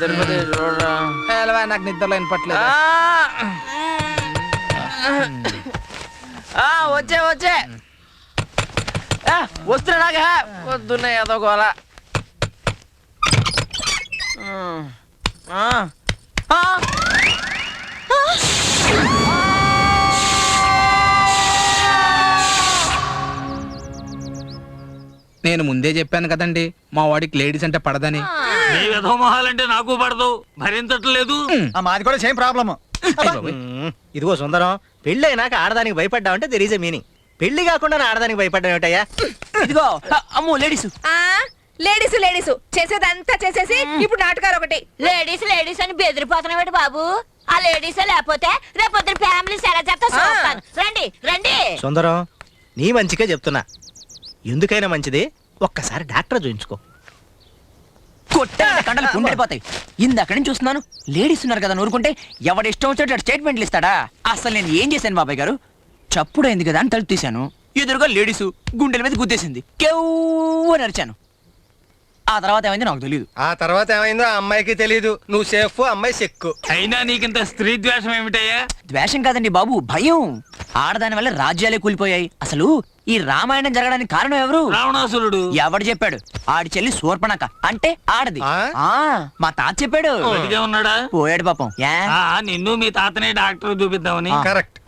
తిరుపతి చూడరా. నాకు నిద్రలో వినపట్లేదు. వచ్చే వస్తున్నా నాగా వద్దున్నా ఏదో గోల. నేను ముందే చెప్పాను కదండి మా వాడికి లేడీస్ అంటే పడదని. నీ విధమోహాలంటే నాకు పడదు, భరించట్లేదు. మాది కూడా సేమ్ ప్రాబ్లమ్. ఇదిగో సుందరం, పెళ్లి అయినాక ఆడదానికి భయపడ్డావంటే దెర్ ఈజ్ ఎ మీనింగ్. పెళ్లి కాకుండా ఆడదానికి భయపడ్డా ఏమిటయ్యా? ఇదిగో అమ్మో లేడీస్ లేడీస్ లేడీస్ చేసేదంతా చేసేసి ఇప్పుడు నాటకాలు ఒకటి. లేడీస్ అని బెదిరిపోతున్నాడు బాబు. ఆ లేడీస్ లేకపోతే రేపొద్దు ఫ్యామిలీస్ ఎలా చేస్తా. రండి రండి. సుందరం, నీ మంచిగా చెప్తున్నా. ఎందుకైనా మంచిది ఒక్కసారి డాక్టర్ చూయించుకో. కొట్టే కండలు పుండిపోతాయి. ఇందక్కడి నుంచి చూస్తున్నాను లేడీస్ ఉన్నారు కదా, నూరుకుంటే ఎవడ ఇష్టం వచ్చేట స్టేట్మెంట్లు ఇస్తాడా? అసలు నేను ఏం చేశాను బాబాయ్ గారు? చప్పుడైంది కదా అని తలుపు తీశాను. ఎదురుగా లేడీసు గుండెల మీద గుద్దేసింది. కేవ్వు నరిచాను. ఆ తర్వాత ఏమైంది నాకు తెలియదు. ఆ తర్వాత ఏమైందో ఆ అమ్మాయికి తెలియదు. నువ్వు సేఫ్, అమ్మాయి చెక్కు. అయినా నీకింత స్త్రీ ద్వేషం ఏమిటయ్యా? ద్వేషం కాదండి బాబు, భయం. ఆడదాని వల్ల రాజ్యాలే కూలిపోయాయి. అసలు ఈ రామాయణం జరగడానికి కారణం ఎవరు? రావణాసురుడు. ఎవడు చెప్పాడు? ఆడి చెల్లి శూర్పణఖ అంటే ఆడది. మా తాత చెప్పాడు. బతికే ఉన్నాడా? పోయాడు పాపం. నిన్ను మీ తాతనే డాక్టర్ చూపిద్దామని. కరెక్ట్.